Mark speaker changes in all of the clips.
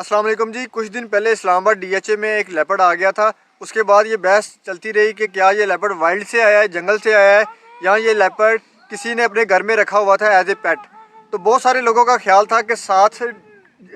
Speaker 1: अस्सलाम वालेकुम जी। कुछ दिन पहले इस्लामाबाद डीएचए में एक लेपर्ड आ गया था। उसके बाद ये बहस चलती रही कि क्या ये लेपर्ड वाइल्ड से आया है, जंगल से आया है, या ये लेपर्ड किसी ने अपने घर में रखा हुआ था एज ए पेट। तो बहुत सारे लोगों का ख्याल था कि साथ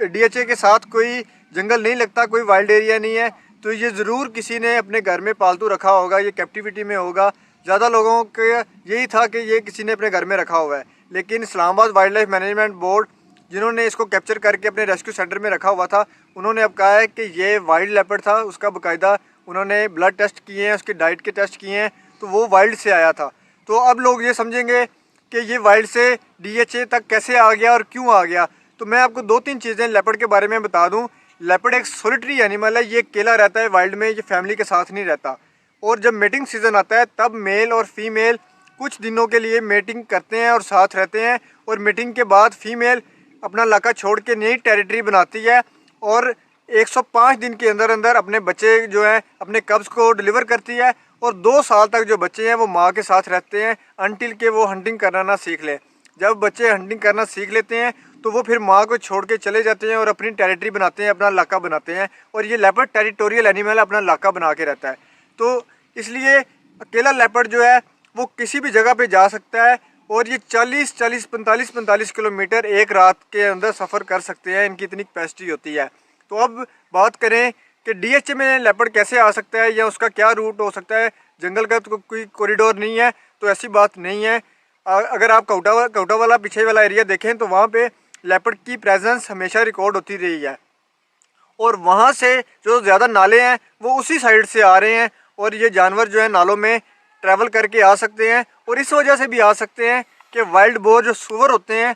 Speaker 1: डीएचए के साथ कोई जंगल नहीं लगता, कोई वाइल्ड एरिया नहीं है, तो ये ज़रूर किसी ने अपने घर में पालतू रखा होगा, ये कैप्टिविटी में होगा। ज़्यादा लोगों के यही था कि ये किसी ने अपने घर में रखा हुआ है। लेकिन Islamabad wild life management board, जिन्होंने इसको कैप्चर करके अपने रेस्क्यू सेंटर में रखा हुआ था, उन्होंने अब कहा है कि ये वाइल्ड लेपर्ड था। उसका बाकायदा उन्होंने ब्लड टेस्ट किए हैं, उसकी डाइट के टेस्ट किए हैं, तो वो वाइल्ड से आया था। तो अब लोग ये समझेंगे कि ये वाइल्ड से डीएचए तक कैसे आ गया और क्यों आ गया। तो मैं आपको दो तीन चीज़ें लेपर्ड के बारे में बता दूं। लेपर्ड एक सोलिटरी एनिमल है, ये अकेला रहता है वाइल्ड में, ये फैमिली के साथ नहीं रहता। और जब मेटिंग सीज़न आता है तब मेल और फीमेल कुछ दिनों के लिए मेटिंग करते हैं और साथ रहते हैं, और मीटिंग के बाद फीमेल अपना इलाका छोड़ के नई टेरिटरी बनाती है और 105 दिन के अंदर अंदर अपने बच्चे जो हैं अपने कब्ज़ को डिलीवर करती है। और 2 साल तक जो बच्चे हैं वो माँ के साथ रहते हैं अनटिल के वो हंटिंग करना ना सीख लें। जब बच्चे हंटिंग करना सीख लेते हैं तो वो फिर माँ को छोड़ के चले जाते हैं और अपनी टेरिटरी बनाते हैं, अपना इलाका बनाते हैं। और ये लेपर्ड टेरिटोरियल एनिमल अपना इलाका बना के रहता है। तो इसलिए अकेला लेपर्ड जो है वो किसी भी जगह पे जा सकता है, और ये 45 किलोमीटर एक रात के अंदर सफ़र कर सकते हैं, इनकी इतनी कैपेसिटी होती है। तो अब बात करें कि डीएचए में लेपर्ड कैसे आ सकता है या उसका क्या रूट हो सकता है। जंगल का तो कोई कॉरिडोर नहीं है, तो ऐसी बात नहीं है। अगर आप कौटा वाला पीछे वाला एरिया देखें तो वहाँ पे लेपर्ड की प्रेजेंस हमेशा रिकॉर्ड होती रही है, और वहाँ से जो ज़्यादा नाले हैं वो उसी साइड से आ रहे हैं, और ये जानवर जो है नालों में ट्रैवल करके आ सकते हैं। और इस वजह से भी आ सकते हैं कि वाइल्ड बोर जो सूअर होते हैं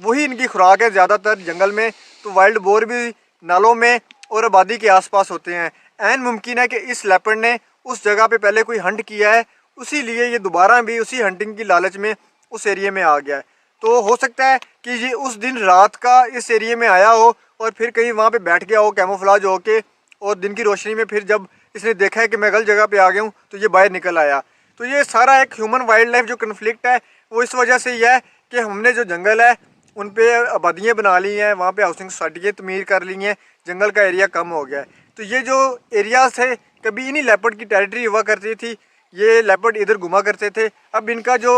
Speaker 1: वही इनकी खुराक है ज़्यादातर जंगल में, तो वाइल्ड बोर भी नालों में और आबादी के आसपास होते हैं। ऐन मुमकिन है कि इस लेपर्ड ने उस जगह पे पहले कोई हंट किया है, उसी लिए ये दोबारा भी उसी हंटिंग की लालच में उस एरिया में आ गया है। तो हो सकता है कि ये उस दिन रात का इस एरिया में आया हो और फिर कहीं वहाँ पे बैठ गया हो कैमोफ्लेज होके, और दिन की रोशनी में फिर जब इसने देखा है कि मैं गलत जगह पे आ गया हूँ तो ये बाहर निकल आया। तो ये सारा एक ह्यूमन वाइल्ड लाइफ जो कन्फ्लिक्ट है वो इस वजह से ही है कि हमने जो जंगल है उन पे आबादियाँ बना ली हैं, वहाँ पे हाउसिंग सोसाइटियाँ तमीर कर ली हैं, जंगल का एरिया कम हो गया है। तो ये जो एरियाज थे कभी इन्हीं लेपर्ड की टेरिटरी हुआ करती थी, ये लेपर्ड इधर घुमा करते थे। अब इनका जो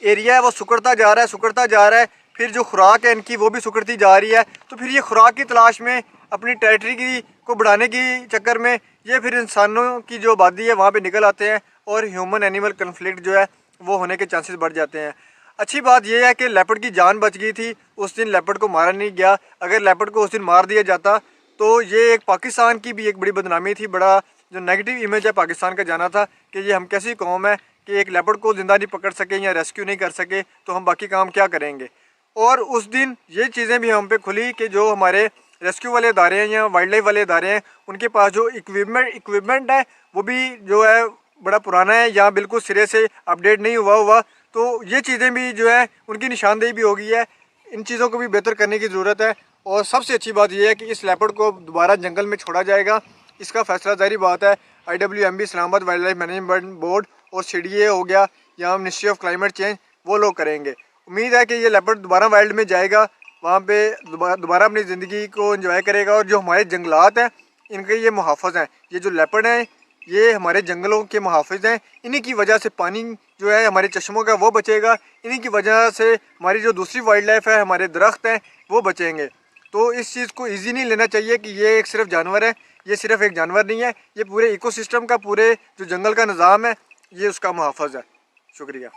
Speaker 1: एरिया है वो सुकड़ता जा रहा है, फिर जो खुराक है इनकी वो भी सुकड़ती जा रही है। तो फिर ये खुराक की तलाश में अपनी टेरिटरी को बढ़ाने की चक्कर में ये फिर इंसानों की जो आबादी है वहाँ पे निकल आते हैं, और ह्यूमन एनिमल कन्फ्लिक्ट जो है वो होने के चांसेस बढ़ जाते हैं। अच्छी बात यह है कि लेपर्ड की जान बच गई थी, उस दिन लेपर्ड को मारा नहीं गया। अगर लेपर्ड को उस दिन मार दिया जाता तो ये एक पाकिस्तान की भी एक बड़ी बदनामी थी, बड़ा जो नेगेटिव इमेज है पाकिस्तान का जाना था कि ये हम कैसी कौम है कि एक लेपर्ड को ज़िंदा नहीं पकड़ सके या रेस्क्यू नहीं कर सके, तो हम बाकी काम क्या करेंगे। और उस दिन ये चीज़ें भी हम पे खुली कि जो हमारे रेस्क्यू वाले इदारे हैं या वाइल्ड लाइफ वाले इदारे हैं उनके पास जो इक्विपमेंट है वो भी जो है बड़ा पुराना है या बिल्कुल सिरे से अपडेट नहीं हुआ। तो ये चीज़ें भी जो है उनकी निशानदेही भी हो गई है। इन चीज़ों को भी बेहतर करने की ज़रूरत है। और सबसे अच्छी बात यह है कि इस लेपर्ड को दोबारा जंगल में छोड़ा जाएगा। इसका फैसला जारी बात है IWMB Islamabad wild life management board और CDA हो गया या मिनिस्ट्री ऑफ क्लाइमेट चेंज, वो लोग करेंगे। उम्मीद है कि ये लेपर्ड दोबारा वाइल्ड में जाएगा, वहाँ पे दोबारा अपनी ज़िंदगी को एंजॉय करेगा। और जो हमारे जंगलात हैं इनके ये मुहाफ़िज़ हैं, ये जो लेपर्ड हैं ये हमारे जंगलों के मुहाफ़िज़ हैं। इन्हीं की वजह से पानी जो है हमारे चश्मों का वो बचेगा, इन्हीं की वजह से हमारी जो दूसरी वाइल्ड लाइफ है, हमारे दरख्त हैं वो बचेंगे। तो इस चीज़ को ईजी नहीं लेना चाहिए कि ये एक सिर्फ जानवर है, ये सिर्फ एक जानवर नहीं है, ये पूरे इकोसिस्टम का, पूरे जो जंगल का निज़ाम है ये उसका मुहाफ़िज़ है। शुक्रिया।